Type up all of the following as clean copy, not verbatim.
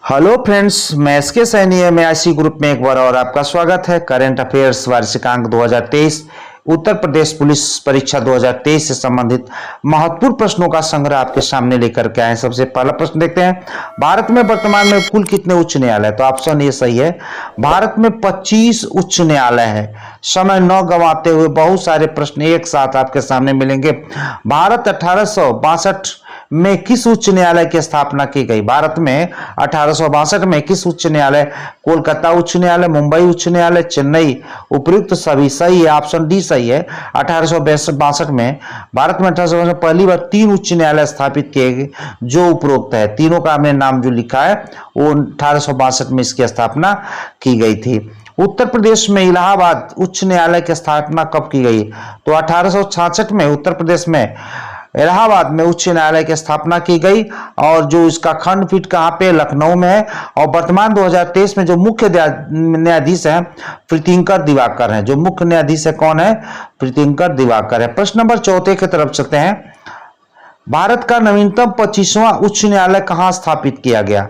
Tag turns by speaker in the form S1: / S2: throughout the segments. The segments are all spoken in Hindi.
S1: हेलो फ्रेंड्स, मैं एसके सैनी है। मैं आईसी ग्रुप में एक बार और आपका स्वागत है। Current affairs वार्षिकांक 2023 Uttar Pradesh police परीक्षा 2023 से संबंधित महत्वपूर्ण प्रश्नों का संग्रह आपके सामने लेकर के आए। सबसे पहला प्रश्न देखते हैं, भारत में वर्तमान में कुल कितने उच्च न्यायालय? तो ऑप्शन ए सही है, भारत में 25 उच्च न्यायालय है। समय न गंवाते हुए बहुत सारे प्रश्न एक साथ आपके सामने मिलेंगे। भारत 1862 में किस उच्च न्यायालय की स्थापना की गई? भारत में 1862 में किस उच्च न्यायालय? कोलकाता उच्च न्यायालय, मुंबई उच्च न्यायालय, चेन्नई? उपयुक्त सभी सही है, ऑप्शन डी सही है। 1862 में भारत में 1862 में पहली बार 3 उच्च न्यायालय स्थापित किए गए जो उपरोक्त है। तीनों का हमने नाम जो लिखा है वो 1862 में इसकी स्थापना की गई थी। उत्तर प्रदेश में इलाहाबाद उच्च न्यायालय की स्थापना कब की गई? तो 1866 में उत्तर प्रदेश में इलाहाबाद में उच्च न्यायालय की स्थापना की गई और जो इसका खंडपीठ कहाँ पे? लखनऊ में है। और वर्तमान 2023 में जो मुख्य न्यायाधीश हैं प्रीतिंकर दिवाकर हैं। जो मुख्य न्यायाधीश है कौन है? प्रीतिंकर दिवाकर है। प्रश्न नंबर 14 की तरफ चलते हैं, भारत का नवीनतम 25वां उच्च न्यायालय कहाँ स्थापित किया गया?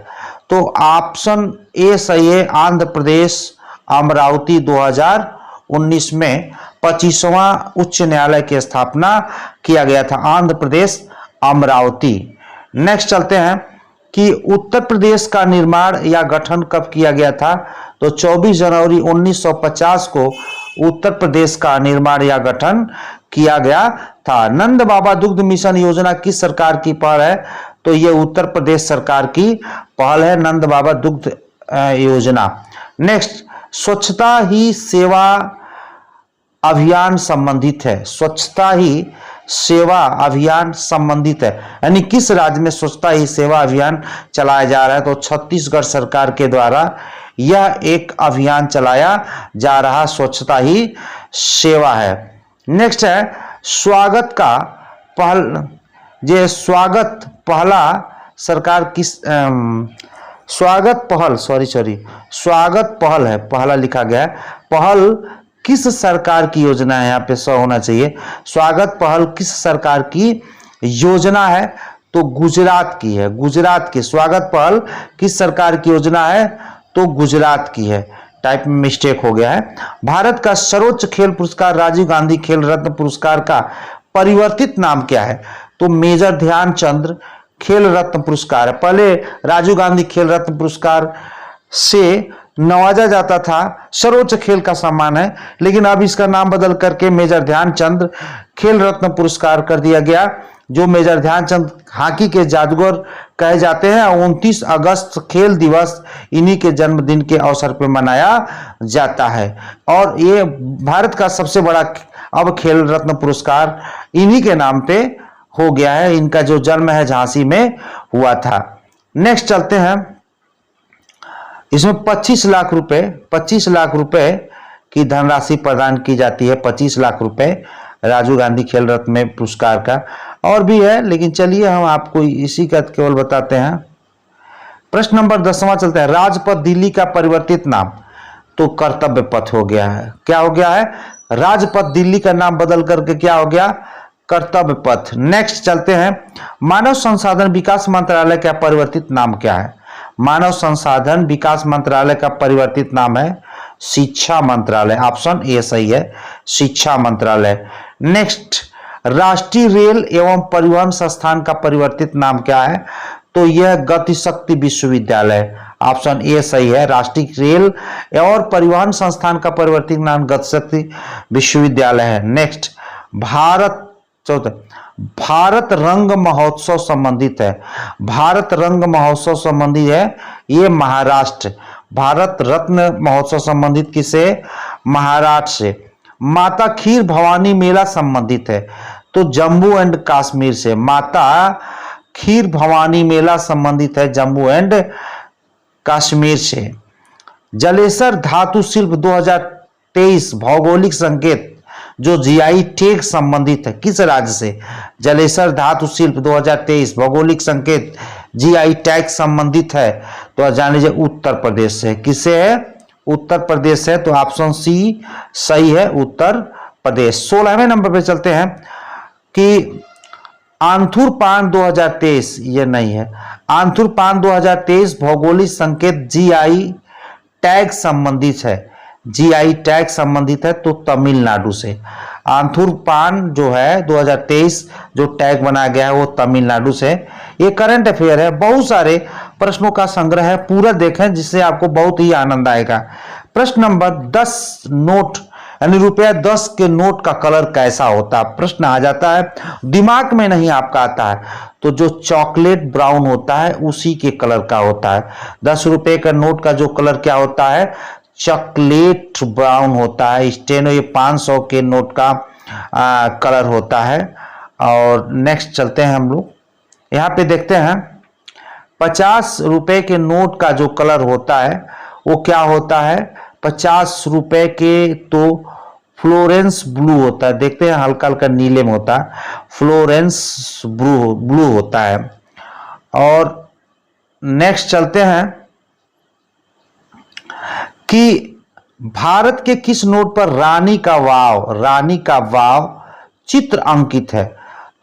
S1: तो ऑप्शन ए सही है, आंध्र प्रदेश अमरावती 2019 में 25वां उच्च न्यायालय की स्थापना किया गया था, आंध्र प्रदेश अमरावती। नेक्स्ट चलते हैं कि उत्तर प्रदेश का निर्माण या गठन कब किया गया था? तो 24 जनवरी 1950 को उत्तर प्रदेश का निर्माण या गठन किया गया था। नंद बाबा दुग्ध मिशन योजना किस सरकार की पहल है? तो यह उत्तर प्रदेश सरकार की पहल है, नंद बाबा दुग्ध योजना। नेक्स्ट, स्वच्छता ही सेवा अभियान संबंधित है। स्वच्छता ही सेवा अभियान संबंधित है, यानी किस राज्य में स्वच्छता ही सेवा अभियान चलाया जा रहा है? तो छत्तीसगढ़ सरकार के द्वारा यह एक अभियान चलाया जा रहा स्वच्छता ही सेवा है। नेक्स्ट है, स्वागत का पहल जे स्वागत पहला सरकार किस स्वागत पहल स्वागत पहल है, पहला लिखा गया है। पहल किस सरकार की योजना है? यहाँ पे 100 होना चाहिए। स्वागत पहल किस सरकार की योजना है? तो गुजरात की है, गुजरात की। स्वागत पहल किस सरकार की योजना है? तो गुजरात की है। टाइप में मिस्टेक हो गया है। भारत का सर्वोच्च खेल पुरस्कार राजीव गांधी खेल रत्न पुरस्कार का परिवर्तित नाम क्या है? तो मेजर ध्यानचंद खेल रत्न पुरस्कार है। पहले राजीव गांधी खेल रत्न पुरस्कार से नवाजा जाता था, सर्वोच्च खेल का सम्मान है, लेकिन अब इसका नाम बदल करके मेजर ध्यानचंद खेल रत्न पुरस्कार कर दिया गया। जो मेजर ध्यानचंद हॉकी के जादूगर कहे जाते हैं। 29 अगस्त खेल दिवस इन्हीं के जन्मदिन के अवसर पर मनाया जाता है और ये भारत का सबसे बड़ा अब खेल रत्न पुरस्कार इन्हीं के नाम पे हो गया है। इनका जो जन्म है झांसी में हुआ था। नेक्स्ट चलते हैं, इसमें 25 लाख रुपए की धनराशि प्रदान की जाती है। 25 लाख रुपए राजीव गांधी खेल रत्न में पुरस्कार का। और भी है, लेकिन चलिए हम आपको इसी का केवल बताते हैं। प्रश्न नंबर 10वां चलता है, राजपथ दिल्ली का परिवर्तित नाम? तो कर्तव्य पथ हो गया है। क्या हो गया है? राजपथ दिल्ली का नाम बदल करके क्या हो गया? कर्तव्य पथ। नेक्स्ट चलते हैं, मानव संसाधन विकास मंत्रालय का परिवर्तित नाम क्या है? मानव संसाधन विकास मंत्रालय का परिवर्तित नाम है शिक्षा मंत्रालय। ऑप्शन ए सही है, शिक्षा मंत्रालय। नेक्स्ट, राष्ट्रीय रेल एवं परिवहन संस्थान का परिवर्तित नाम क्या है? तो यह गतिशक्ति विश्वविद्यालय। ऑप्शन ए सही है, राष्ट्रीय रेल और परिवहन संस्थान का परिवर्तित नाम गतिशक्ति विश्वविद्यालय है। नेक्स्ट, भारत रंग महोत्सव संबंधित है। भारत रंग महोत्सव संबंधित है ये महाराष्ट्र। भारत रत्न महोत्सव संबंधित किसे? महाराष्ट्र से। माता खीर भवानी मेला संबंधित है तो जम्मू एंड कश्मीर से। माता खीर भवानी मेला संबंधित है जम्मू एंड कश्मीर से। जलेसर धातु शिल्प 2023 भौगोलिक संकेत जो जीआई टैग संबंधित है किस राज्य से? जलेसर धातु शिल्प 2023 भौगोलिक संकेत जीआई टैग संबंधित है तो जान लीजिए उत्तर प्रदेश से। किससे है? उत्तर प्रदेश है। तो ऑप्शन सी सही है, उत्तर प्रदेश। 16वें नंबर पे चलते हैं कि आंथुर पान 2023 ये नहीं है। आंथुर पान 2023 भौगोलिक संकेत जीआई टैग संबंधित है, जीआई टैग संबंधित है, तो तमिलनाडु से। आंथुर पान जो है 2023 जो टैग बनाया गया है वो तमिलनाडु से। ये करंट अफेयर है, बहुत सारे प्रश्नों का संग्रह है, पूरा देखें जिससे आपको बहुत ही आनंद आएगा। प्रश्न नंबर 10, नोट यानी रुपया 10 के नोट का कलर कैसा होता है, प्रश्न आ जाता है, दिमाग में नहीं आपका आता है, तो जो चॉकलेट ब्राउन होता है उसी के कलर का होता है। 10 रुपए का नोट का जो कलर क्या होता है, चॉकलेट ब्राउन होता है। स्टेनो ये 500 के नोट का कलर होता है। और नेक्स्ट चलते हैं हम लोग, यहाँ पे देखते हैं 50 रुपए के नोट का जो कलर होता है वो क्या होता है, 50 रुपए के तो फ्लोरेंस ब्लू होता है, देखते हैं हल्का हल्का नीले में होता है, फ्लोरेंस ब्लू होता है। और नेक्स्ट चलते हैं कि भारत के किस नोट पर रानी का वाव चित्र अंकित है,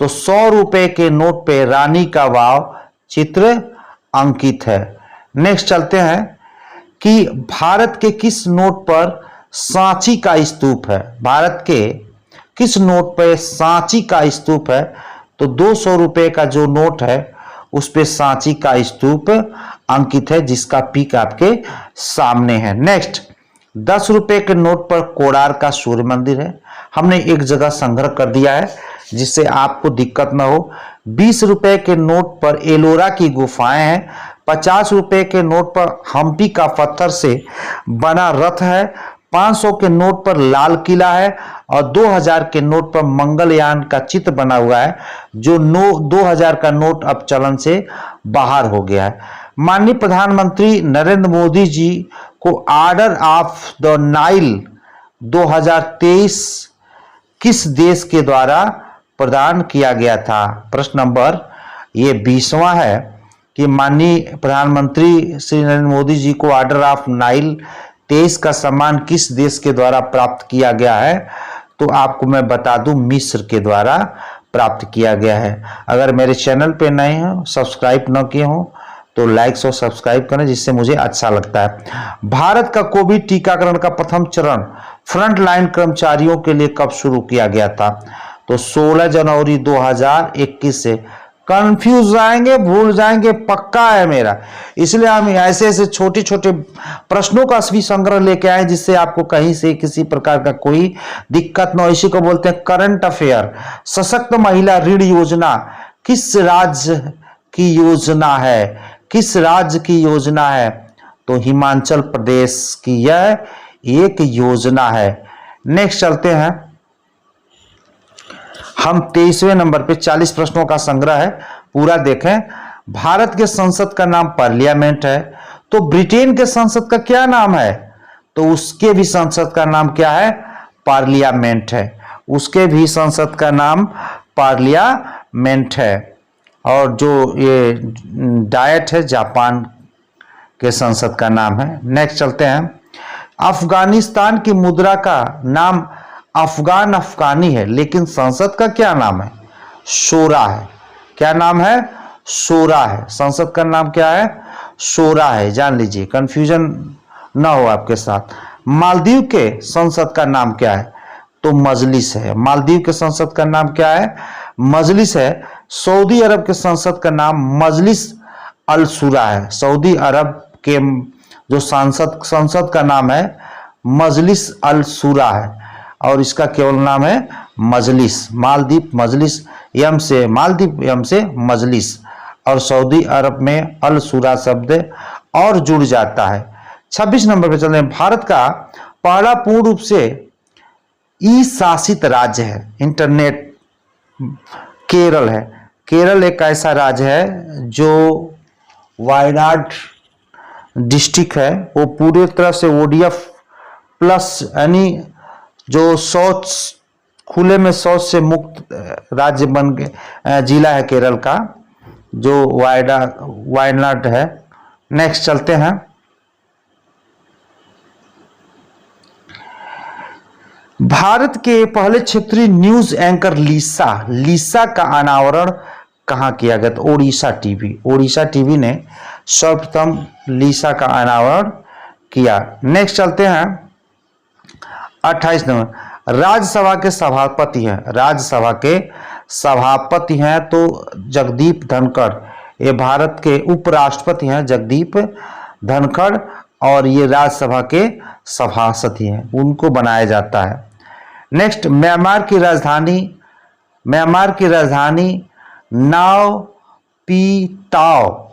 S1: तो 100 रुपए के नोट पे रानी का वाव चित्र अंकित है। नेक्स्ट चलते हैं कि भारत के किस नोट पर सांची का स्तूप है, भारत के किस नोट पर सांची का स्तूप है, तो 200 रुपए का जो नोट है उस पे सांची का स्तूप अंकित है, जिसका पिक आपके सामने है। नेक्स्ट 10 रुपए के नोट पर कोणार्क का सूर्य मंदिर है, हमने एक जगह संग्रह कर दिया है जिससे आपको दिक्कत ना हो। 20 रुपए के नोट पर एलोरा की गुफाएं हैं, 50 रुपए के नोट पर हम्पी का पत्थर से बना रथ है, 500 के नोट पर लाल किला है, और 2000 के नोट पर मंगलयान का चित्र बना हुआ है, जो 2000 का नोट अब चलन से बाहर हो गया है। माननीय प्रधानमंत्री नरेंद्र मोदी जी को ऑर्डर ऑफ द नाइल 2023 किस देश के द्वारा प्रदान किया गया था, प्रश्न नंबर ये 20वां है कि माननीय प्रधानमंत्री श्री नरेंद्र मोदी जी को ऑर्डर ऑफ नाइल 23 का सम्मान किस देश के द्वारा प्राप्त किया गया है, तो आपको मैं बता दूं मिस्र के द्वारा प्राप्त किया गया है। अगर मेरे चैनल पे नए हो, सब्सक्राइब न किए हो तो लाइक और सब्सक्राइब करें, जिससे मुझे अच्छा लगता है। भारत का कोविड टीकाकरण का प्रथम चरण फ्रंट लाइन कर्मचारियों के लिए कब शुरू किया गया था, तो 16 जनवरी 2021 से। कंफ्यूज जाएंगे, भूल जाएंगे, पक्का है मेरा, इसलिए हम ऐसे ऐसे छोटे छोटे प्रश्नों का भी संग्रह लेके आए जिससे आपको कहीं से किसी प्रकार का कोई दिक्कत न हो। इसी को बोलते हैं करंट अफेयर। सशक्त महिला ऋण योजना किस राज्य की योजना है, किस राज्य की योजना है, तो हिमाचल प्रदेश की यह एक योजना है। नेक्स्ट चलते हैं हम 23वें नंबर पे, 40 प्रश्नों का संग्रह है, पूरा देखें। भारत के संसद का नाम पार्लियामेंट है, तो ब्रिटेन के संसद का क्या नाम है, तो उसके भी संसद का नाम क्या है, पार्लियामेंट है, उसके भी संसद का नाम पार्लियामेंट है। और जो ये डायट है जापान के संसद का नाम है। नेक्स्ट चलते हैं, अफगानिस्तान की मुद्रा का नाम अफगानी है, लेकिन संसद का क्या नाम है, शोरा है। क्या नाम है, शोरा है, संसद का नाम क्या है, शोरा है, जान लीजिए, कंफ्यूजन ना हो आपके साथ। मालदीव के संसद का नाम क्या है, तो मजलिस है, मालदीव के संसद का नाम क्या है, मजलिस है। सऊदी अरब के संसद का नाम मजलिस अल शुरा है, सऊदी अरब के जो संसद का नाम है मजलिस अल शुरा है, और इसका केवल नाम है मजलिस। मालदीव मजलिस, यम से मालदीव, यम से मजलिस, और सऊदी अरब में अल शुरा शब्द और जुड़ जाता है। 26 नंबर पे चलते हैं, भारत का पहला पूर्ण रूप से ई शासित राज्य है इंटरनेट, केरल है। केरल एक ऐसा राज्य है जो वायनाड डिस्ट्रिक्ट है, वो पूरी तरह से ODF प्लस यानी जो शौच, खुले में शौच से मुक्त राज्य बन गए जिला है केरल का, जो वायनाड है। नेक्स्ट चलते हैं, भारत के पहले क्षेत्रीय न्यूज एंकर लीसा का अनावरण कहां किया गया? तो ओडिशा टीवी ने सर्वप्रथम लीसा का अनावरण किया। नेक्स्ट चलते हैं 28 नंबर, राज्यसभा के सभापति हैं तो जगदीप धनखड़, ये भारत के उपराष्ट्रपति हैं जगदीप धनखड़, और ये राज्यसभा के सभापति हैं, उनको बनाया जाता है। नेक्स्ट, म्यांमार की राजधानी नाव पी ताव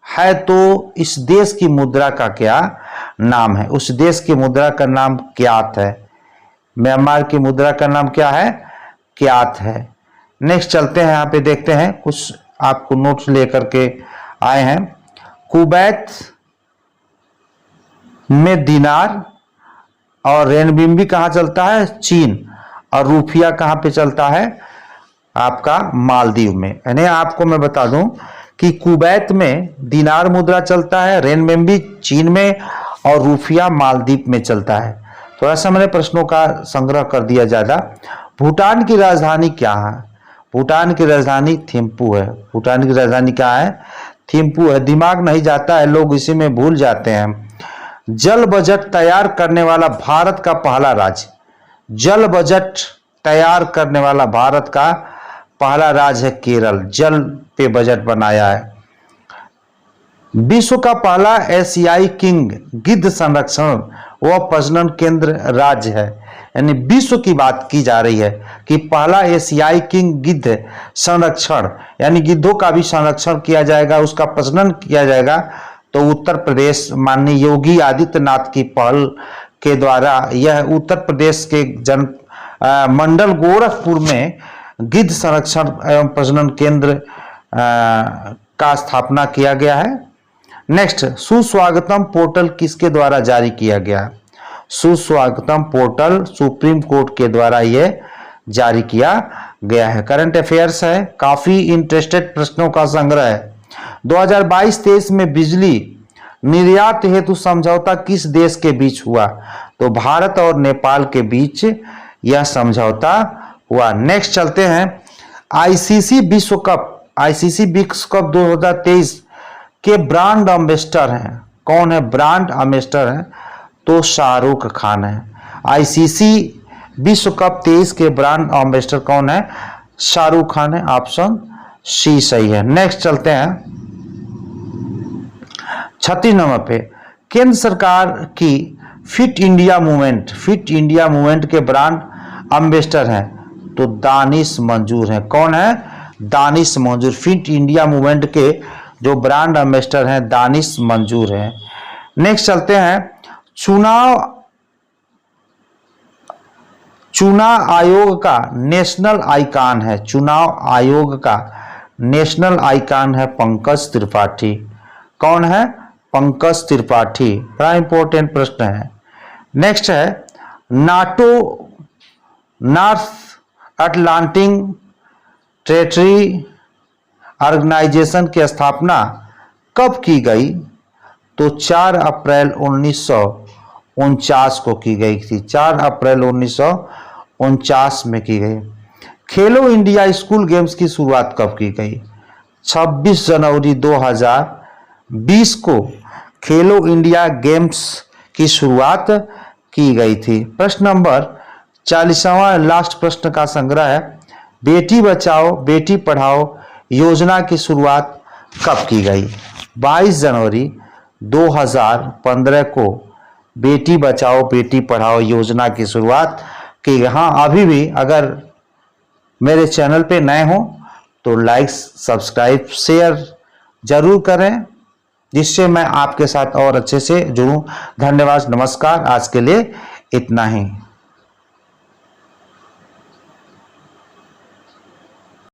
S1: है तो इस देश की मुद्रा का क्या नाम है? उस देश की मुद्रा का नाम क्यात है। म्यांमार की मुद्रा का नाम क्या है? क्यात है। नेक्स्ट चलते हैं, यहाँ पे देखते हैं कुछ आपको नोट्स लेकर के आए हैं। कुवैत में दिनार और रेनबिम्बी कहाँ चलता है? चीन। और रूपिया कहाँ पे चलता है? आपका मालदीव में। यानी आपको मैं बता दूं कि कुवैत में दिनार मुद्रा चलता है, रेनबिम्बी चीन में, और रूपिया मालदीव में चलता है। थोड़ा सा मैंने प्रश्नों का संग्रह कर दिया ज्यादा। भूटान की राजधानी क्या है? भूटान की राजधानी थिम्पू है। भूटान की राजधानी क्या है? थिम्पू है। दिमाग नहीं जाता है, लोग इसी में भूल जाते हैं। जल बजट तैयार करने वाला भारत का पहला राज्य, जल बजट तैयार करने वाला भारत का पहला राज्य है केरल। जल पे बजट बनाया है। विश्व का पहला एशियाई किंग गिद्ध संरक्षण व प्रजनन केंद्र राज्य है। यानी विश्व की बात की जा रही है कि पहला एशियाई किंग गिद्ध संरक्षण, यानी गिद्धों का भी संरक्षण किया जाएगा, उसका प्रजनन किया जाएगा, तो उत्तर प्रदेश माननीय योगी आदित्यनाथ की पहल के द्वारा यह उत्तर प्रदेश के मंडल गोरखपुर में गिद्ध संरक्षण एवं प्रजनन केंद्र का स्थापना किया गया है। नेक्स्ट, सुस्वागतम पोर्टल किसके द्वारा जारी किया गया? सुस्वागतम पोर्टल सुप्रीम कोर्ट के द्वारा यह जारी किया गया है। करंट अफेयर्स है, काफी इंटरेस्टेड प्रश्नों का संग्रह है। 2022-23 में बिजली निर्यात हेतु समझौता किस देश के बीच हुआ? तो भारत और नेपाल के बीच यह समझौता हुआ। नेक्स्ट चलते हैं, आईसीसी विश्व कप 2023 के ब्रांड एम्बेसडर हैं। कौन है ब्रांड एम्बेसडर हैं? तो शाहरुख खान है। आईसीसी विश्व कप 23 के ब्रांड एम्बेसडर कौन है? शाहरुख खान है। ऑप्शन सी सही है। नेक्स्ट चलते हैं 36 नंबर पे, केंद्र सरकार की फिट इंडिया मूवमेंट के ब्रांड एम्बेसडर हैं तो दानिश मंजूर हैं। कौन है? दानिश मंजूर। फिट इंडिया मूवमेंट के जो ब्रांड एम्बेसडर हैं दानिश मंजूर हैं। नेक्स्ट चलते हैं, चुनाव आयोग का नेशनल आइकॉन है। चुनाव आयोग का नेशनल आइकॉन है पंकज त्रिपाठी। कौन है? पंकज त्रिपाठी। बड़ा इंपॉर्टेंट प्रश्न है। नेक्स्ट है, NATO North Atlantic Treaty Organization की स्थापना कब की गई? तो 4 अप्रैल 1949 को की गई थी। 4 अप्रैल 1949 में की गई। खेलो इंडिया स्कूल गेम्स की शुरुआत कब की गई? 26 जनवरी 2020 को खेलो इंडिया गेम्स की शुरुआत की गई थी। प्रश्न नंबर 40वां लास्ट प्रश्न का संग्रह है, बेटी बचाओ बेटी पढ़ाओ योजना की शुरुआत कब की गई? 22 जनवरी 2015 को बेटी बचाओ बेटी पढ़ाओ योजना की शुरुआत की गई। हाँ, अभी भी अगर मेरे चैनल पे नए हो तो लाइक सब्सक्राइब शेयर जरूर करें, जिससे मैं आपके साथ और अच्छे से जुड़ूं। धन्यवाद, नमस्कार। आज के लिए इतना ही।